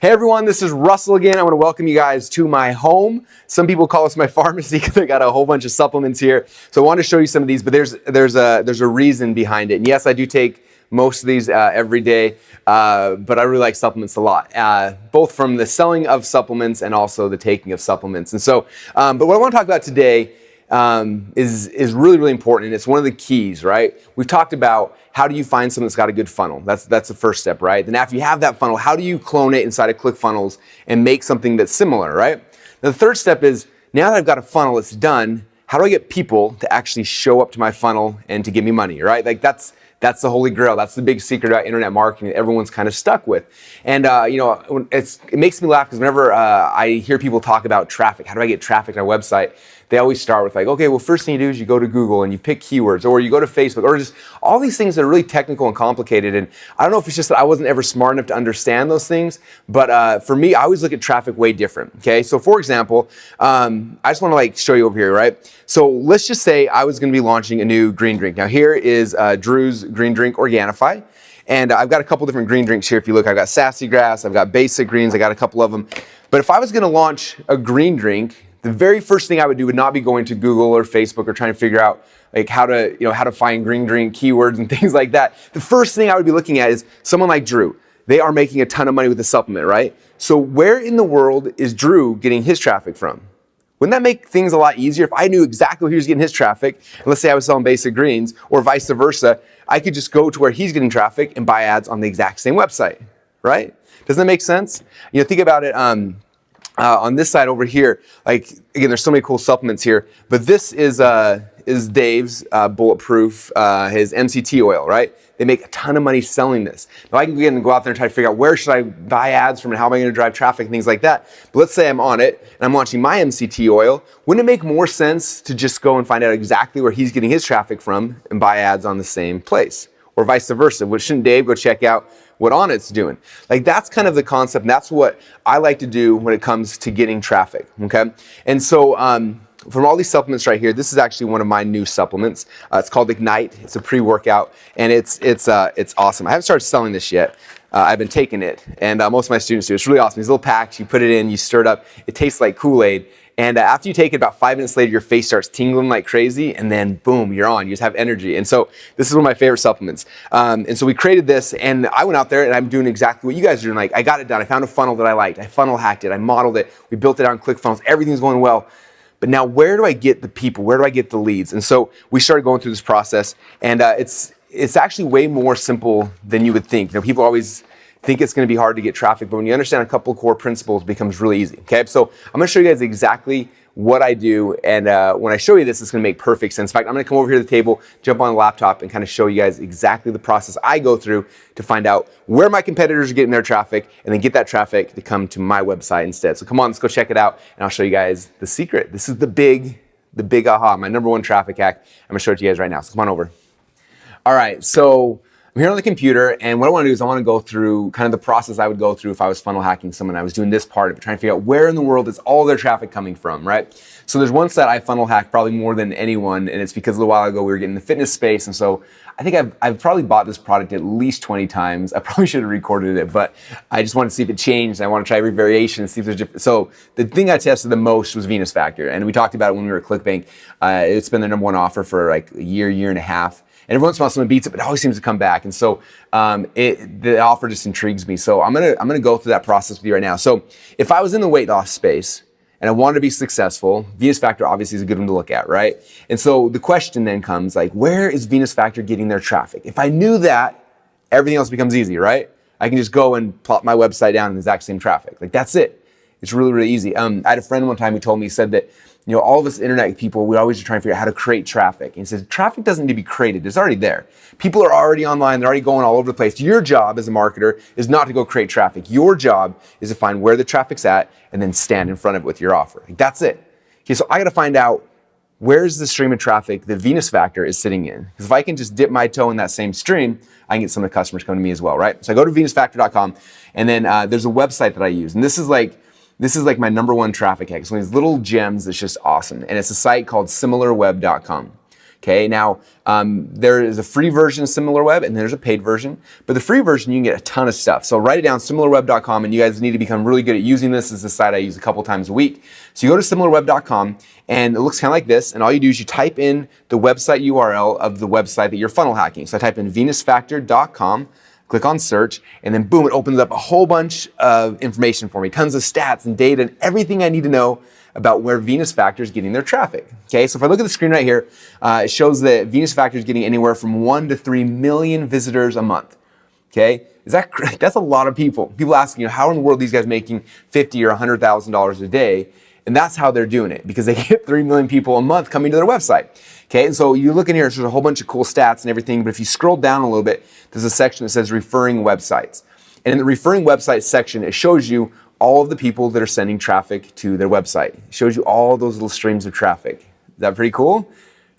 Hey everyone, this is Russell again. I want to welcome you guys to my home. Some people call this my pharmacy because I got a whole bunch of supplements here. So I want to show you some of these, but there's a reason behind it. And yes, I do take most of these every day, but I really like supplements a lot, both from the selling of supplements and also the taking of supplements. And so, but what I want to talk about today is really, really important, and it's one of the keys, right? We've talked about how do you find something that's got a good funnel. That's the first step, right? Then after you have that funnel, how do you clone it inside of ClickFunnels and make something that's similar, right? Now, the third step is, now that I've got a funnel that's done, how do I get people to actually show up to my funnel and to give me money, right? Like that's the holy grail. That's the big secret about internet marketing that everyone's kind of stuck with. And it makes me laugh because whenever I hear people talk about traffic, how do I get traffic on a website? They always start with like, okay, well, first thing you do is you go to Google and you pick keywords, or you go to Facebook, or just all these things that are really technical and complicated. And I don't know if it's just that I wasn't ever smart enough to understand those things, but for me, I always look at traffic way different. Okay, so for example, I just want to like show you over here, right? So let's just say I was going to be launching a new green drink. Now here is Drew's green drink Organifi. And I've got a couple different green drinks here. If you look, I've got Sassy Grass, I've got Basic Greens, I got a couple of them. But if I was going to launch a green drink, the very first thing I would do would not be going to Google or Facebook or trying to figure out like how to find green drink keywords and things like that. The first thing I would be looking at is someone like Drew. They are making a ton of money with the supplement, right? So where in the world is Drew getting his traffic from? Wouldn't that make things a lot easier if I knew exactly where he was getting his traffic? And let's say I was selling Basic Greens, or vice versa, I could just go to where he's getting traffic and buy ads on the exact same website, right? Doesn't that make sense? Think about it. On this side over here, like again, there's so many cool supplements here, but this is Dave's Bulletproof, his MCT oil, right? They make a ton of money selling this. Now I can go out there and try to figure out where should I buy ads from and how am I going to drive traffic and things like that. But let's say I'm on it and I'm launching my MCT oil. Wouldn't it make more sense to just go and find out exactly where he's getting his traffic from and buy ads on the same place? Or vice versa? Shouldn't Dave go check out what Onnit's doing? Like that's kind of the concept, and that's what I like to do when it comes to getting traffic, okay? And so from all these supplements right here, this is actually one of my new supplements. It's called Ignite. It's a pre-workout, and it's awesome. I haven't started selling this yet. I've been taking it, and most of my students do. It's really awesome. These little packs, you put it in, you stir it up. It tastes like Kool-Aid. And after you take it, about 5 minutes later, your face starts tingling like crazy, and then boom, you're on. You just have energy. And so this is one of my favorite supplements. And so we created this, and I went out there, and I'm doing exactly what you guys are doing. Like, I got it done. I found a funnel that I liked. I funnel hacked it. I modeled it. We built it on ClickFunnels. Everything's going well. But now, where do I get the people? Where do I get the leads? And so we started going through this process, and it's actually way more simple than you would think. People always think it's going to be hard to get traffic, but when you understand a couple of core principles, it becomes really easy. Okay, so I'm going to show you guys exactly what I do, and when I show you this, it's going to make perfect sense. In fact, I'm going to come over here to the table, jump on the laptop, and kind of show you guys exactly the process I go through to find out where my competitors are getting their traffic, and then get that traffic to come to my website instead. So come on, let's go check it out, and I'll show you guys the secret. This is the big aha, my number one traffic hack. I'm going to show it to you guys right now. So come on over. All right, so I'm here on the computer, and what I want to do is I want to go through kind of the process I would go through if I was funnel hacking someone. I was doing this part of it, trying to figure out where in the world is all their traffic coming from, right? So there's one site I funnel hack probably more than anyone, and it's because a little while ago we were getting the fitness space, and so I think I've probably bought this product at least 20 times. I probably should have recorded it, but I just wanted to see if it changed. I want to try every variation and see if there's different. So the thing I tested the most was Venus Factor, and we talked about it when we were at ClickBank. It's been the number one offer for like a year and a half. And every once in a while someone beats it, but it always seems to come back. And so the offer just intrigues me. So I'm gonna go through that process with you right now. So if I was in the weight loss space and I wanted to be successful, Venus Factor obviously is a good one to look at, right? And so the question then comes like, where is Venus Factor getting their traffic? If I knew that, everything else becomes easy, right? I can just go and plop my website down in the exact same traffic. Like that's it. It's really, really easy. I had a friend one time who told me, he said that, all of us internet people, we always are trying to figure out how to create traffic. And he says, traffic doesn't need to be created. It's already there. People are already online. They're already going all over the place. Your job as a marketer is not to go create traffic. Your job is to find where the traffic's at and then stand in front of it with your offer. Like, that's it. Okay, so I got to find out where's the stream of traffic that Venus Factor is sitting in. Because if I can just dip my toe in that same stream, I can get some of the customers coming to me as well, right? So I go to venusfactor.com, and then there's a website that I use. And this is like my number one traffic hack. It's one of these little gems that's just awesome. And it's a site called similarweb.com. Okay, now there is a free version of SimilarWeb and there's a paid version, but the free version you can get a ton of stuff. So write it down, similarweb.com, and you guys need to become really good at using this. This is the site I use a couple times a week. So you go to similarweb.com and it looks kind of like this, and all you do is you type in the website URL of the website that you're funnel hacking. So I type in venusfactor.com, click on search, and then boom, it opens up a whole bunch of information for me, tons of stats and data and everything I need to know about where Venus Factor is getting their traffic. Okay, so if I look at the screen right here, it shows that Venus Factor is getting anywhere from 1 to 3 million visitors a month. Okay, that's a lot of people. People asking, how in the world are these guys making $50,000 or $100,000 a day? And that's how they're doing it, because they get 3 million people a month coming to their website. Okay, and so you look in here, there's a whole bunch of cool stats and everything, but if you scroll down a little bit, there's a section that says referring websites. And in the referring websites section, it shows you all of the people that are sending traffic to their website. It shows you all those little streams of traffic. Is that pretty cool?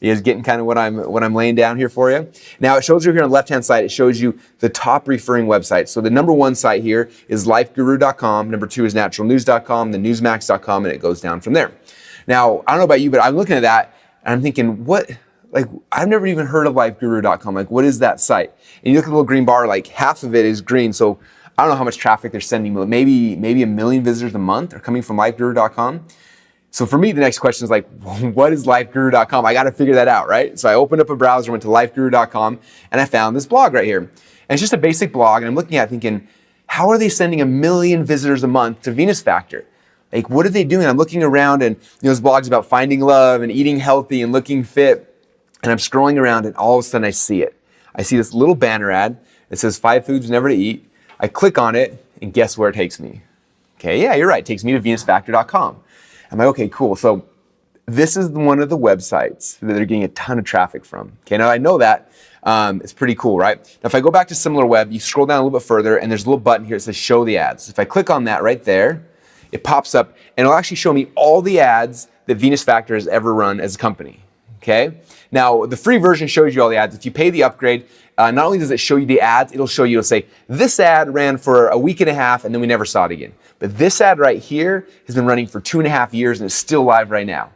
You guys getting kind of what I'm laying down here for you? Now it shows you here on the left-hand side, it shows you the top referring websites. So the number 1 site here is lifeguru.com, number 2 is naturalnews.com, then newsmax.com, and it goes down from there. Now, I don't know about you, but I'm looking at that and I'm thinking, I've never even heard of lifeguru.com. Like, what is that site? And you look at the little green bar, like half of it is green. So I don't know how much traffic they're sending. Maybe 1 million visitors a month are coming from lifeguru.com. So for me, the next question is like, what is lifeguru.com? I got to figure that out, right? So I opened up a browser, went to lifeguru.com, and I found this blog right here. And it's just a basic blog, and I'm looking at it thinking, how are they sending 1 million visitors a month to Venus Factor? Like, what are they doing? I'm looking around, and this blog's about finding love and eating healthy and looking fit. And I'm scrolling around, and all of a sudden I see it. I see this little banner ad that says 5 foods never to eat. I click on it, and guess where it takes me? Okay, yeah, you're right. It takes me to venusfactor.com. I'm like, okay, cool. So this is one of the websites that they're getting a ton of traffic from. Okay, now I know that. It's pretty cool, right? Now, if I go back to SimilarWeb, you scroll down a little bit further, and there's a little button here that says show the ads. If I click on that right there, it pops up, and it'll actually show me all the ads that Venus Factor has ever run as a company. Okay? Now, the free version shows you all the ads. If you pay the upgrade, not only does it show you the ads, it'll say, this ad ran for a week and a half and then we never saw it again. But this ad right here has been running for 2.5 years and it's still live right now.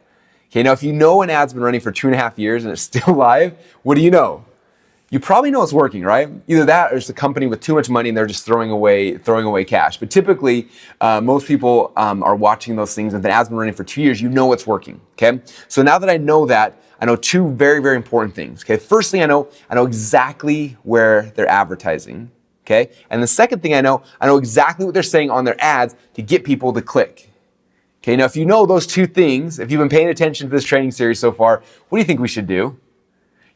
Okay, now if you know an ad's been running for 2.5 years and it's still live, what do you know? You probably know it's working, right? Either that or it's a company with too much money and they're just throwing away cash. But typically, most people are watching those things, and if an ad's been running for 2 years, you know it's working, okay? So now that I know that, I know 2 very, very important things, okay? First thing I know exactly where they're advertising, okay? And the second thing I know exactly what they're saying on their ads to get people to click. Okay, now if you know those 2 things, if you've been paying attention to this training series so far, what do you think we should do?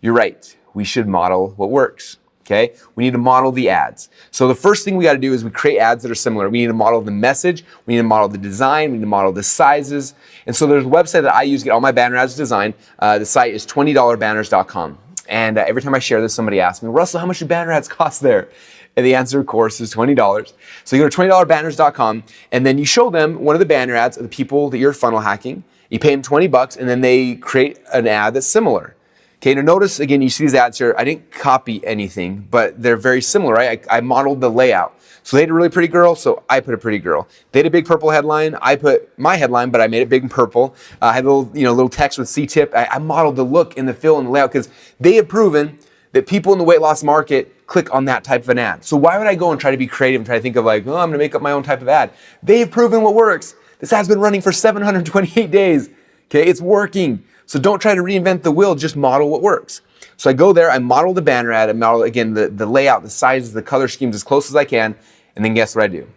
You're right. We should model what works, okay? We need to model the ads. So the first thing we got to do is we create ads that are similar. We need to model the message. We need to model the design. We need to model the sizes. And so there's a website that I use to get all my banner ads designed. The site is $20banners.com. And every time I share this, somebody asks me, Russell, how much do banner ads cost there? And the answer, of course, is $20. So you go to $20banners.com, and then you show them one of the banner ads of the people that you're funnel hacking. You pay them $20, and then they create an ad that's similar. Okay, now notice, again, you see these ads here. I didn't copy anything, but they're very similar, right? I modeled the layout. So they had a really pretty girl, so I put a pretty girl. They had a big purple headline. I put my headline, but I made it big and purple. I had a little text with C-tip. I modeled the look and the feel and the layout because they have proven that people in the weight loss market click on that type of an ad. So why would I go and try to be creative and try to think of I'm going to make up my own type of ad? They've proven what works. This ad's been running for 728 days. Okay, it's working. So don't try to reinvent the wheel, just model what works. So I go there, I model the banner ad, I model, again, the layout, the sizes, the color schemes as close as I can, and then guess what I do?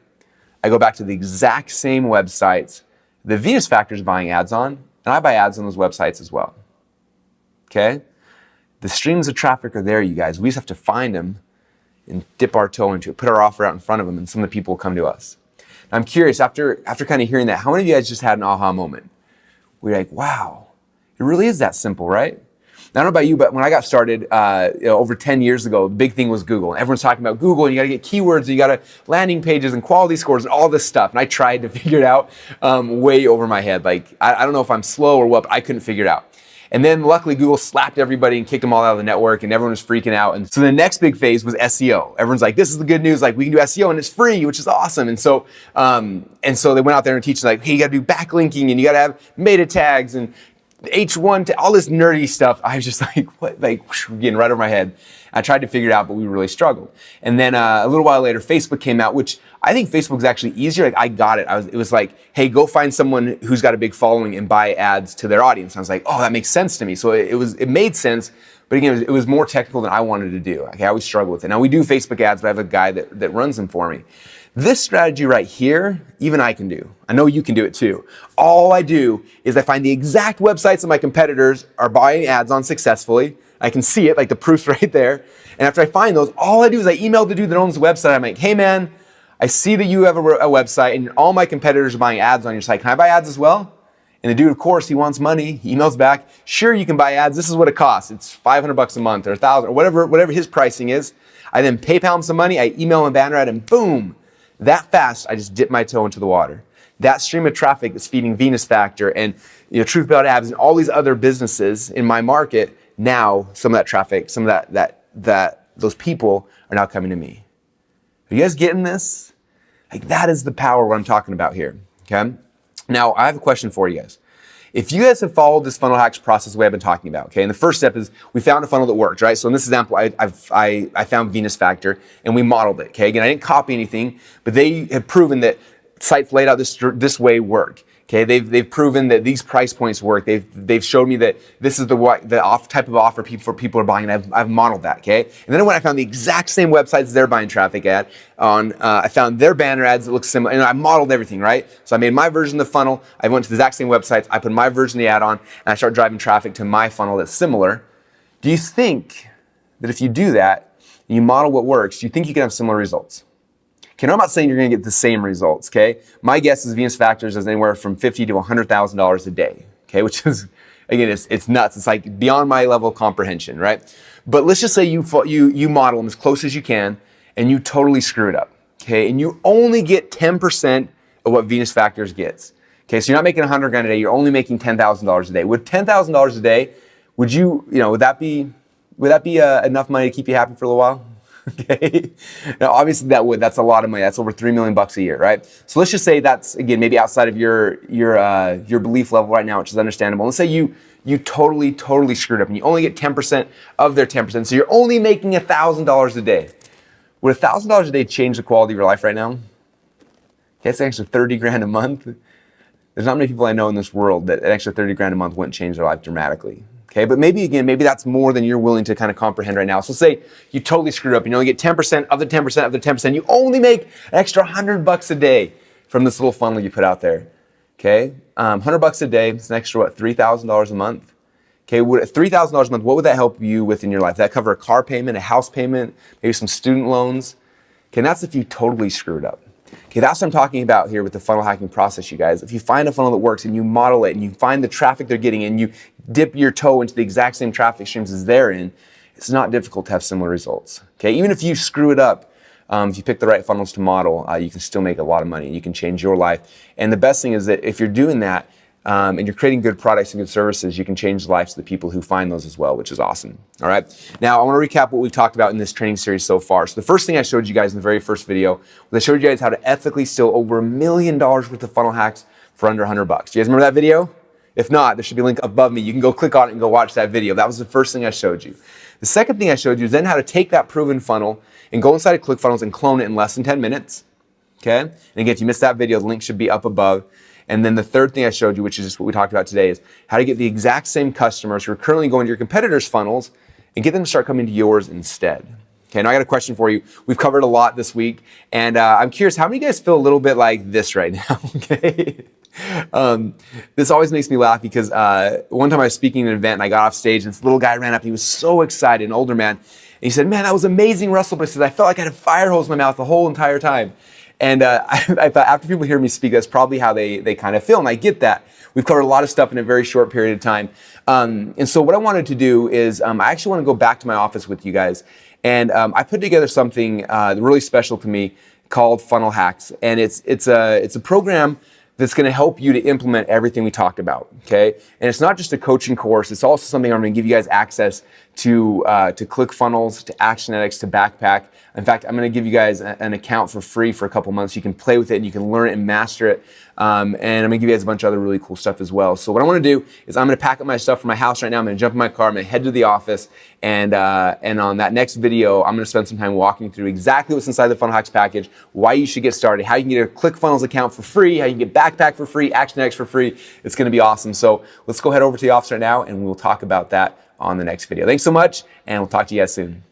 I go back to the exact same websites that Venus Factor is buying ads on, and I buy ads on those websites as well. Okay? The streams of traffic are there, you guys. We just have to find them and dip our toe into it, put our offer out in front of them, and some of the people will come to us. Now, I'm curious, after kind of hearing that, how many of you guys just had an aha moment? We're like, wow. It really is that simple, right? Now, I don't know about you, but when I got started over 10 years ago, the big thing was Google. And everyone's talking about Google, and you got to get keywords, and you got to landing pages and quality scores and all this stuff. And I tried to figure it out way over my head. Like, I don't know if I'm slow or what, but I couldn't figure it out. And then luckily Google slapped everybody and kicked them all out of the network, and everyone was freaking out. And so the next big phase was SEO. Everyone's like, this is the good news. Like, we can do SEO and it's free, which is awesome. And so they went out there and teaching like, hey, you got to do backlinking and you got to have meta tags and H1 to all this nerdy stuff. I was just like, what, like getting right over my head. I tried to figure it out, but we really struggled. And then a little while later, Facebook came out, which I think Facebook is actually easier. Like I got it. It was like, hey, go find someone who's got a big following and buy ads to their audience. And I was like, oh, that makes sense to me. So it made sense. But again, it was more technical than I wanted to do. Okay, I always struggle with it. Now we do Facebook ads, but I have a guy that runs them for me. This strategy right here, even I can do. I know you can do it too. All I do is I find the exact websites that my competitors are buying ads on successfully. I can see it, like the proof's right there. And after I find those, all I do is I email the dude that owns the website. I'm like, hey man, I see that you have a website and all my competitors are buying ads on your site. Can I buy ads as well? And the dude, of course, he wants money. He emails back, sure, you can buy ads. This is what it costs. It's $500 a month or $1,000 or whatever his pricing is. I then PayPal him some money. I email him a banner ad and boom. That fast, I just dip my toe into the water. That stream of traffic is feeding Venus Factor and Truth About Abs and all these other businesses in my market. Now, some of that traffic, some of that those people are now coming to me. Are you guys getting this? Like that is the power what I'm talking about here. Okay. Now I have a question for you guys. If you guys have followed this funnel hacks process the way I've been talking about, okay, and the first step is we found a funnel that worked, right? So in this example, I found Venus Factor and we modeled it, okay? Again, I didn't copy anything, but they have proven that sites laid out this way work, okay? They've proven that these price points work. They've showed me that this is the type of offer people are buying, and I've modeled that, okay? And then when I found the exact same websites they're buying traffic at on, I found their banner ads that look similar, and I modeled everything, right? So I made my version of the funnel, I went to the exact same websites, I put my version of the ad on, and I start driving traffic to my funnel that's similar. Do you think that if you do that, and you model what works, do you think you can have similar results? Okay, now I'm not saying you're going to get the same results, okay? My guess is Venus Factors is anywhere from $50,000 to $100,000 a day, okay? Which is, again, it's nuts. It's like beyond my level of comprehension, right? But let's just say you model them as close as you can and you totally screw it up, okay? And you only get 10% of what Venus Factors gets, okay? So you're not making $100,000 a day, you're only making $10,000 a day. With $10,000 a day, would that be enough money to keep you happy for a little while? Okay. Now, obviously that's a lot of money. That's over $3 million a year, right? So let's just say that's, again, maybe outside of your belief level right now, which is understandable. Let's say you totally screwed up and you only get 10% of their 10%. So you're only making $1,000 a day. Would $1,000 a day change the quality of your life right now? Okay, that's an extra $30,000 a month. There's not many people I know in this world that an extra $30,000 a month wouldn't change their life dramatically. Okay, but maybe that's more than you're willing to kind of comprehend right now. So say you totally screwed up. You only get 10% of the 10% of the 10%. You only make an extra $100 a day from this little funnel you put out there. Okay, $100 a day. It's an extra $3,000 a month. Okay, $3,000 a month. What would that help you with in your life? That cover a car payment, a house payment, maybe some student loans. Okay, and that's if you totally screwed up. Okay, that's what I'm talking about here with the funnel hacking process, you guys. If you find a funnel that works and you model it and you find the traffic they're getting and you dip your toe into the exact same traffic streams as they're in, it's not difficult to have similar results. Okay, even if you screw it up, if you pick the right funnels to model, you can still make a lot of money and you can change your life. And the best thing is that if you're doing that and you're creating good products and good services, you can change the lives of the people who find those as well, which is awesome. All right. Now I want to recap what we've talked about in this training series so far. So the first thing I showed you guys in the very first video was I showed you guys how to ethically steal over $1 million worth of funnel hacks for under $100. Do you guys remember that video? If not, there should be a link above me. You can go click on it and go watch that video. That was the first thing I showed you. The second thing I showed you is then how to take that proven funnel and go inside of ClickFunnels and clone it in less than 10 minutes. Okay. And again, if you missed that video, the link should be up above. And then the third thing I showed you, which is just what we talked about today, is how to get the exact same customers who are currently going to your competitors' funnels and get them to start coming to yours instead. Okay, now I got a question for you. We've covered a lot this week, and I'm curious, how many of you guys feel a little bit like this right now? Okay. This always makes me laugh because one time I was speaking at an event and I got off stage and this little guy ran up and he was so excited, an older man, and he said, "Man, that was amazing, Russell," but he said, "I felt like I had a fire hose in my mouth the whole entire time." And I thought after people hear me speak, that's probably how they kind of feel. And I get that. We've covered a lot of stuff in a very short period of time. And so what I wanted to do is I actually want to go back to my office with you guys. And I put together something really special to me called Funnel Hacks. And it's a program that's going to help you to implement everything we talked about, okay? And it's not just a coaching course. It's also something I'm going to give you guys access to ClickFunnels, to Actionetics, to Backpack. In fact, I'm going to give you guys an account for free for a couple months. You can play with it and you can learn it and master it. And I'm going to give you guys a bunch of other really cool stuff as well. So what I want to do is I'm going to pack up my stuff from my house right now. I'm going to jump in my car. I'm going to head to the office. And on that next video, I'm going to spend some time walking through exactly what's inside the Funnel Hacks package, why you should get started, how you can get a ClickFunnels account for free, how you can get Backpack for free, Actionetics for free. It's going to be awesome. So let's go head over to the office right now and we'll talk about that on the next video. Thanks so much, and we'll talk to you guys soon.